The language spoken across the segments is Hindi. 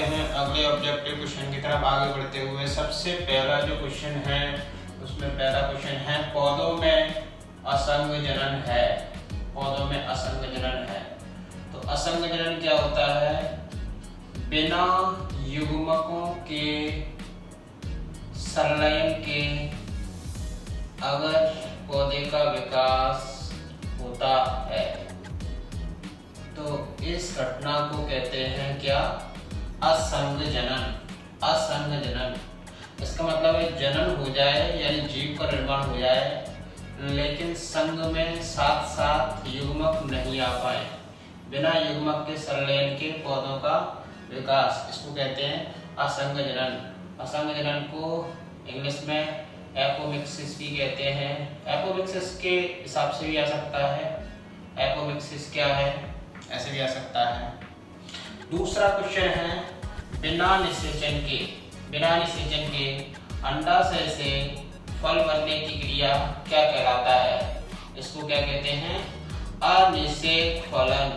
हैं अगले ऑब्जेक्टिव क्वेश्चन की तरफ आगे बढ़ते हुए। सबसे पहला जो क्वेश्चन है उसमें पहला क्वेश्चन है पौधों में असंग जनन है। पौधों में असंग जनन है। तो असंग जनन क्या होता है? बिना युग्मकों के संलयन के अगर पौधे का विकास होता है तो इस घटना को कहते हैं क्या? असंग जनन। असंग जनन इसका मतलब है जनन हो जाए यानी जीव का निर्माण हो जाए, लेकिन संग में साथ साथ युग्मक नहीं आ पाए। बिना युग्मक के संलयन के पौधों का विकास, इसको कहते हैं असंग जनन। असंग जनन को इंग्लिश में एपोमिक्सिस भी कहते हैं। एपोमिक्सिस के हिसाब से भी आ सकता है। एपोमिक्सिस क्या है? ऐसे भी आ सकता है। दूसरा क्वेश्चन है बिना निषेचन के अंडाशय से फल बनने की क्रिया क्या कहलाता है? इसको क्या कहते हैं? अनिषेक फलन।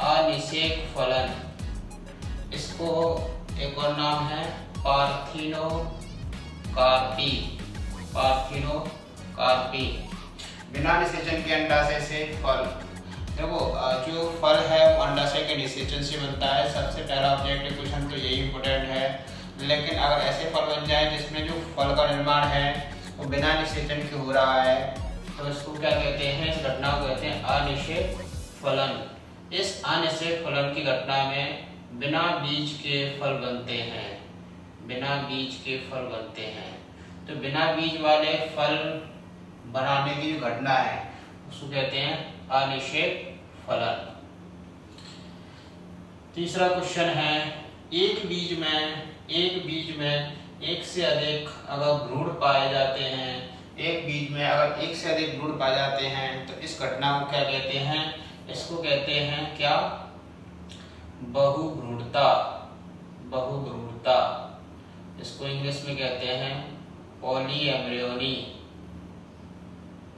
अनिषेक फलन। इसको एक और नाम है पार्थिनोकार्पी। पार्थिनोकार्पी। बिना निषेचन के अंडाशय से फल। देखो जो फल है वो अंडाशय के निषेचन से बनता है। सबसे पहला ऑब्जेक्टिव क्वेश्चन तो यही इंपॉर्टेंट है। लेकिन अगर ऐसे फल बन जाए जिसमें जो फल का निर्माण है वो बिना निषेचन के हो रहा है तो इसको क्या कहते हैं? इस घटना को कहते हैं अनिषेक फलन। इस अनिषेक फलन की घटना में बिना बीज के फल बनते हैं। बिना बीज के फल बनते हैं। तो बिना बीज वाले फल बनाने की जो घटना है उसको कहते हैं अनिषेक फलन। तीसरा क्वेश्चन है एक बीज में एक से अधिक अगर भ्रूण पाए जाते हैं, एक बीज में अगर एक से अधिक भ्रूण पाए जाते हैं तो इस घटना को क्या कहते हैं? इसको कहते हैं क्या? बहुभ्रूणता। बहुभ्रूणता। इसको इंग्लिश में कहते हैं पॉलीएम्ब्रियोनी।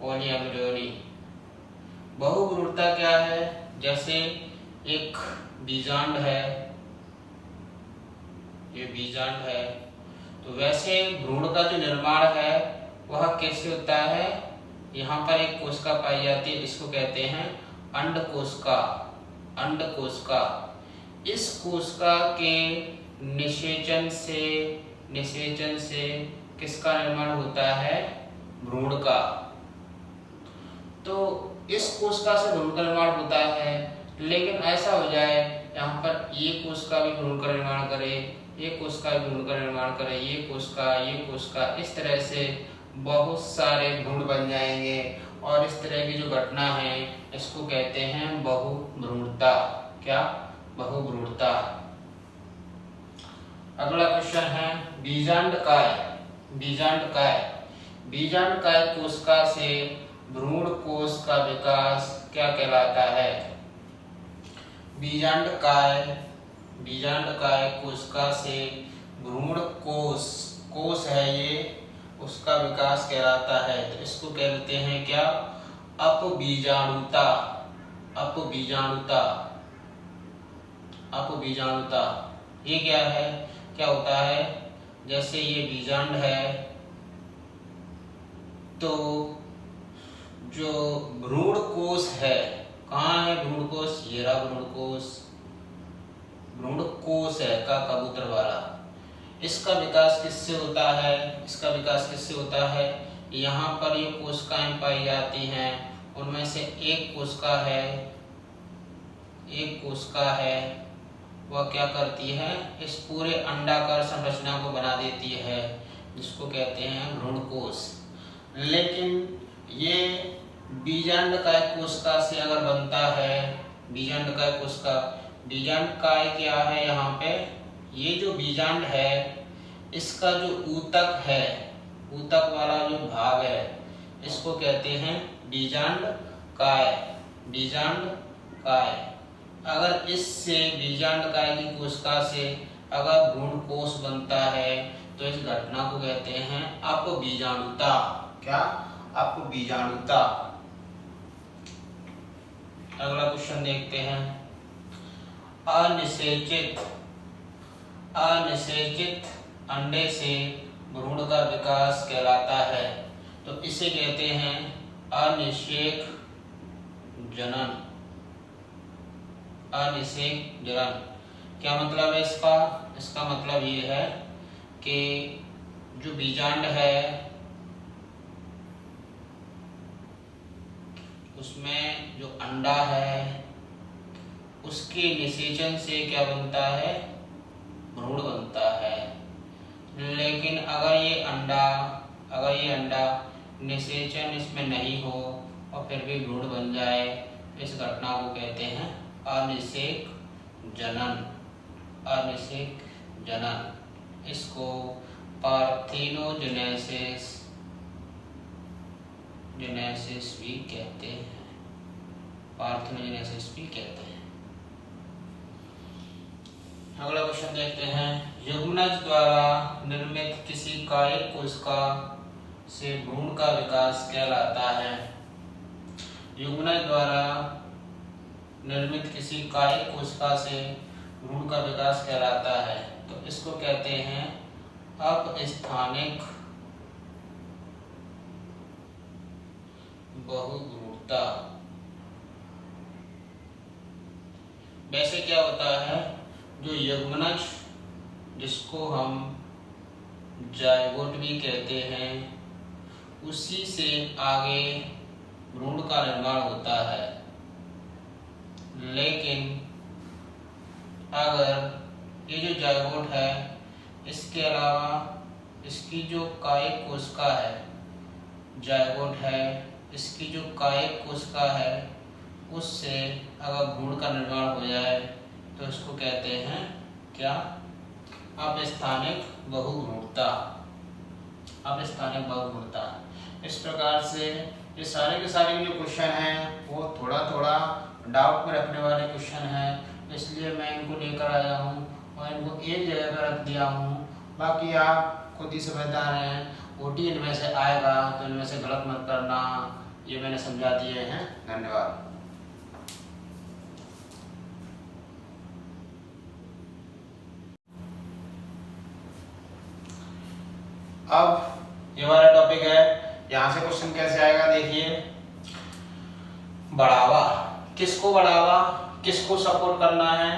पॉलीएम्ब्रियोनी। बहुभ्रूणता क्या है? जैसे एक बीजांड है, ये बीजांड है, तो वैसे भ्रूण का जो निर्माण है वह कैसे होता है? यहाँ पर एक कोशिका पाई जाती है, इसको कहते हैं अंडकोशिका। अंडकोशिका। इस कोशिका के निषेचन से किसका निर्माण होता है? भ्रूण का। तो इस कोशिका से भ्रूण का निर्माण होता है, लेकिन ऐसा हो जाए यहाँ पर ये कोशिका भी भ्रूण का निर्माण करे, ये कोशिका भी भ्रूण का निर्माण करे, ये कोशिका, इस तरह से बहुत सारे भ्रूण बन जाएंगे और इस तरह की जो घटना है इसको कहते हैं बहुभ्रूणता। क्या? बहुभ्रूणता। अगला क्वेश्चन है बीजांडकाय। बीजांडकाय। बीजांडकाय कोशिका से भ्रूण कोश का विकास क्या कहलाता है? बीजांडकाय कोशिका से भ्रूण कोश है ये, उसका विकास कहलाता है। तो इसको कहते हैं क्या? अपबीजाणुता। अपबीजाणुता। अपबीजाणुता। ये क्या है? क्या होता है? जैसे ये बीजांड है तो जो भ्रूण कोश है, कहाँ है भ्रूण कोश? ये रहा भ्रूण कोश। भ्रूण कोश है का कबूतर वाला। इसका विकास किससे होता है? इसका विकास किससे होता है? यहाँ पर ये कोशिकाएं पाई जाती हैं, उनमें से एक कोशिका है वह क्या करती है? इस पूरे अंडाकार संरचना को बना देती है, जिसको कहते हैं भ्रूण कोश। लेकिन ये बीजांडकाय कोशिका से अगर बनता है, बीजांडकाय कोशिका, बीजांडकाय क्या है? यहाँ पे ये जो बीजांड है इसका जो ऊतक है, ऊतक वाला जो भाग है इसको कहते हैं बीजांडकाय। बीजांडकाय। अगर इससे बीजांडकाय की कोशिका से अगर भ्रूण कोश बनता है तो इस घटना को कहते हैं अपबीजाणुता। क्या? अपबीजाणुता। अगला क्वेश्चन देखते हैं। अनिषेचित अंडे से भ्रूण का विकास कहलाता है। तो इसे कहते हैं अनिषेक जनन। अनिषेक जनन क्या मतलब है इसका? इसका मतलब ये है कि जो बीजांड है उसमें जो अंडा है उसके निषेचन से क्या बनता है? भ्रूण बनता है। लेकिन अगर ये अंडा निषेचन इसमें नहीं हो और फिर भी भ्रूण बन जाए, इस घटना को कहते हैं अनिषेक जनन। अनिषेक जनन इसको पार्थेनोजेनेसिस भी कहते हैं। पार्थेनोजेनेसिस भी कहते हैं। अगला क्वेश्चन देखते हैं। युग्मनज द्वारा निर्मित किसी कायिक कोशिका से भ्रूण का विकास कहलाता है। युग्मनज द्वारा निर्मित किसी कायिक कोशिका से भ्रूण का विकास कहलाता है। तो इसको कहते हैं अपस्थानिक बहुभ्रूणता। वैसे क्या होता है, जो युग्मनज जिसको हम जायगोट भी कहते हैं, उसी से आगे भ्रूण का निर्माण होता है। लेकिन अगर ये जो जायगोट है इसके अलावा इसकी जो कायिक कोशिका है, जायगोट है, इसकी जो कायिक कोशिका है उससे अगर भ्रूण का निर्माण हो जाए तो इसको कहते हैं क्या? अपस्थानिक बहुभ्रूणता। अपस्थानिक बहुभ्रूणता। इस प्रकार से ये सारे के सारे जो क्वेश्चन हैं वो थोड़ा थोड़ा डाउट में रखने वाले क्वेश्चन हैं, इसलिए मैं इनको लेकर आया हूँ और इनको एक जगह पर रख दिया हूँ। बाकी आप खुद ही समझदार हैं। ओटी इनमें से आएगा तो इनमें से गलत मत करना, ये मैंने समझा दिए हैं। धन्यवाद। अब ये हमारा टॉपिक है, यहाँ से क्वेश्चन कैसे आएगा देखिए। बढ़ावा, किसको बढ़ावा, किसको सपोर्ट करना है?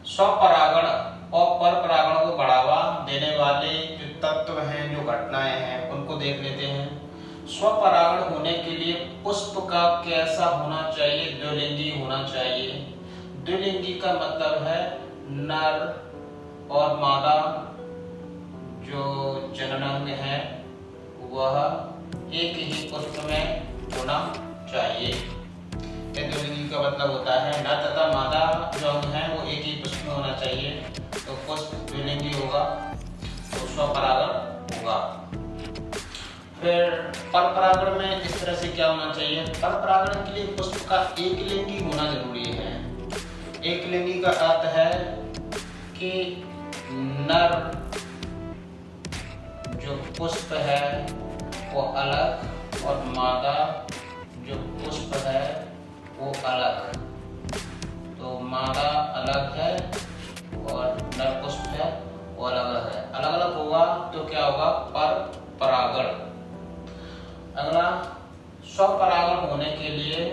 स्वपरागण और परपरागण को बढ़ावा देने वाले जो तत्व हैं, जो घटनाएं हैं, उनको देख लेते हैं। स्वपरागण होने के लिए पुष्प का कैसा होना चाहिए? द्विलिंगी होना चाहिए। द्विलिंगी का मतलब है नर और मादा जो जननांग है वह एक ही पुष्प में होना चाहिए। द्विलिंगी का मतलब होता है नर तथा मादा जो अंग है वो एक ही पुष्प में होना चाहिए। तो पुष्प द्विलिंगी होगा तो स्वपरागण होगा। फिर परपरागण में इस तरह से क्या होना चाहिए? परपरागण के लिए पुष्प का एक लिंगी होना जरूरी है। एक लिंगी का अर्थ है कि नर जो पुष्प है वो अलग और मादा जो पुष्प है वो अलग। तो मादा अलग है और नर पुष्प है वो अलग है। अलग अलग होगा तो क्या होगा? परपरागण। अगला, स्वपरागण होने के लिए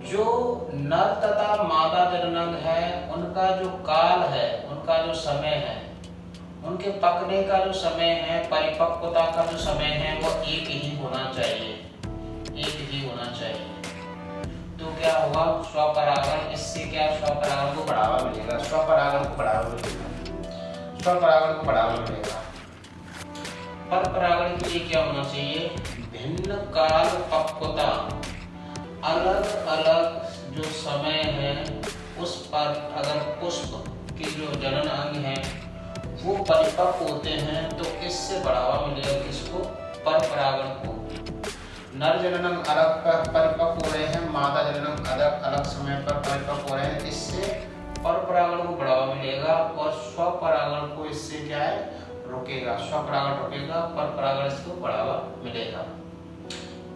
जो नर तथा मादा जननांग है उनका जो काल है, उनका जो समय है, उनके पकने का जो समय है, परिपक्वता का जो समय है वो एक ही होना चाहिए। एक ही होना चाहिए। तो क्या होगा? स्वपरागण। इससे क्या? स्वपरागण को बढ़ावा मिलेगा। स्वपरागण को बढ़ावा मिलेगा। स्वपरागण को बढ़ावा मिलेगा। परपरागण के लिए क्या होना चाहिए? भिन्न काल पक्वता। अलग अलग जो समय है उस पर अगर पुष्प के जो जनन अंग है वो परिपक्व होते हैं तो इससे बढ़ावा मिलेगा किसको? परपरागण को। नर जननांग अलग परिपक्व हो रहे हैं, मादा जननांग अलग अलग समय पर परिपक्व हो रहे हैं, इससे परपरागण को बढ़ावा मिलेगा और स्वपरागण को इससे क्या है? रुकेगा। स्वपरागण रुकेगा, परपरागण इसको बढ़ावा मिलेगा।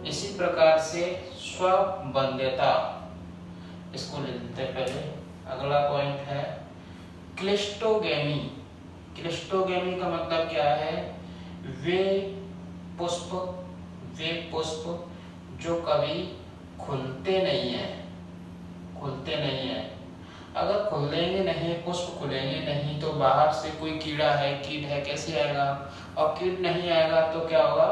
इसी प्रकार से स्वबंध्यता, इसको लिख देते हैं पहले। अगला पॉइंट है क्लिस्टोगेमी। क्लिस्टोगेमी का मतलब क्या है? वे पुष्प जो कभी खुलते नहीं है, अगर खुलेंगे नहीं, पुष्प खुलेंगे नहीं तो बाहर से कोई कीड़ा है, कीट है, कैसे आएगा? और कीट नहीं आएगा तो क्या होगा?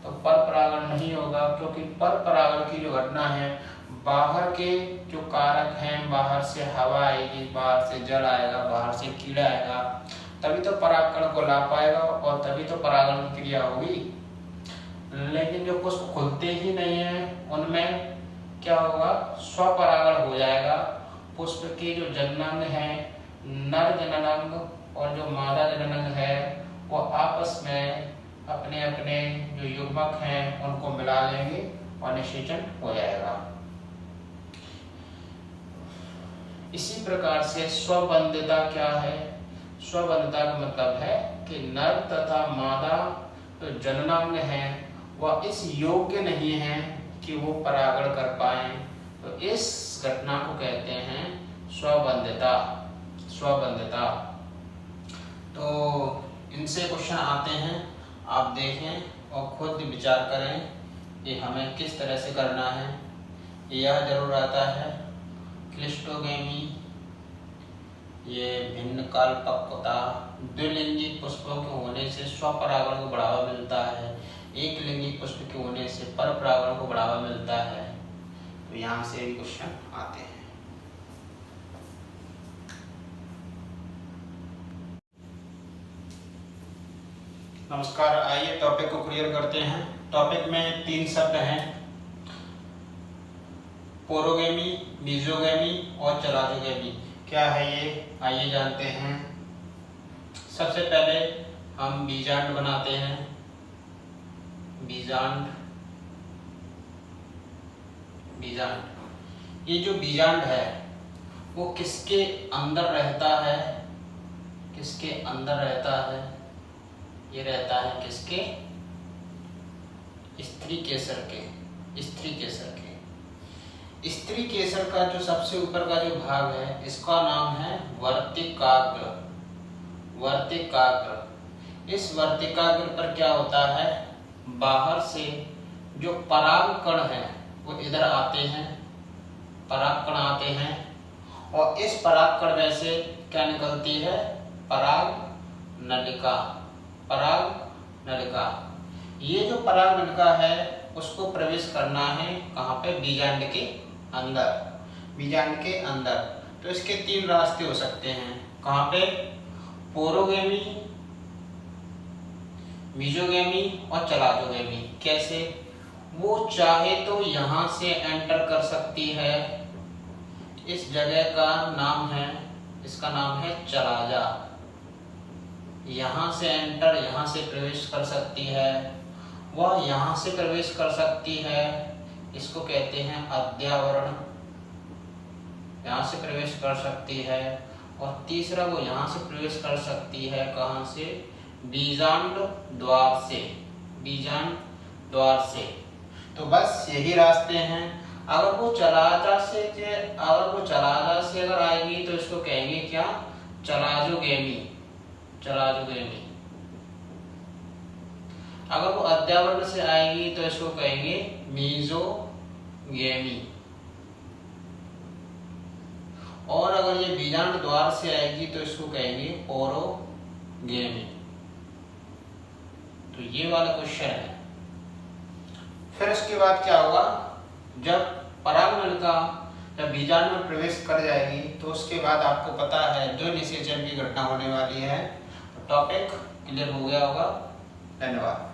तो पर परागण नहीं होगा, क्योंकि पर परागण की जो घटना है, बाहर के जो कारक हैं, बाहर से हवा आएगी, बाहर से जल आएगा, बाहर से कीड़ा आएगा, तभी तो परागकण को ला पाएगा और तभी तो परागण की क्रिया होगी। लेकिन जो पुष्प खुलते ही नहीं है, उनमें क्या होगा? स्वपरागण हो जाएगा। पुष्प के जो जननांग है, नर जननांग और जो मादा जननांग है, वो आपस में अपने अपने जो युग्मक हैं उनको मिला लेंगे और निषेचन हो जाएगा। इसी प्रकार से स्वबंधिता क्या है? स्वबंधिता का मतलब है कि नर तथा मादा जो जननांग है वह इस योग्य नहीं है कि वो परागण कर पाए, तो इस घटना को कहते हैं स्वबंधिता। तो इनसे क्वेश्चन आते हैं, आप देखें और खुद विचार करें कि हमें किस तरह से करना है। यह जरूर आता है क्लिस्टोगेमी, ये भिन्न काल पक्वता, द्विलिंगी पुष्पों के होने से स्वपरागण को बढ़ावा मिलता है, एक लिंगी पुष्प के होने से पर परागण को बढ़ावा मिलता है। तो यहाँ से भी क्वेश्चन आते हैं। नमस्कार, आइए टॉपिक को क्लियर करते हैं। टॉपिक में 3 शब्द हैं, पोरोगेमी, मीजोगेमी और चलाजोगेमी। क्या है ये? आइए जानते हैं। सबसे पहले हम बीजांड बनाते हैं। बीजांड, ये जो बीजांड है वो किसके अंदर रहता है? किसके अंदर रहता है? ये रहता है किसके? स्त्री केसर के। स्त्री केसर का जो सबसे ऊपर का जो भाग है, इसका नाम है वर्तिकाग्र। इस वर्तिकाग्र पर क्या होता है? बाहर से जो परागकण है वो इधर आते हैं, परागकण आते हैं, और इस परागकण में से क्या निकलती है? पराग नलिका। ये जो पराग नलिका है उसको प्रवेश करना है कहाँ पे? बीजांड के अंदर। तो इसके 3 रास्ते हो सकते हैं। कहाँ पे? पोरोगेमी, मीजोगेमी और चलाजोगेमी। कैसे? वो चाहे तो यहाँ से एंटर कर सकती है। इस जगह का नाम है, इसका नाम है चलाजा। यहाँ से एंटर, यहाँ से प्रवेश कर सकती है। वह यहाँ से प्रवेश कर सकती है, इसको कहते हैं अध्यावरण, यहाँ से प्रवेश कर सकती है। और तीसरा वो यहाँ से प्रवेश कर सकती है, कहाँ से? बीजांड द्वार से। तो बस यही रास्ते हैं। अगर वो चलाजा से अगर आएगी तो इसको कहेंगे क्या? चलाजोगेमी। अगर वो अध्यावरण से आएगी तो इसको कहेंगे मीजोगेमी। और अगर ये बीजांड द्वार से आएगी तो इसको कहेंगे पोरोगेमी। तो ये वाला क्वेश्चन है। फिर उसके बाद क्या होगा? जब परागनलिका जब बीजांड में प्रवेश कर जाएगी तो उसके बाद आपको पता है जो निषेचन की घटना होने वाली है। टॉपिक क्लियर हो गया होगा। धन्यवाद।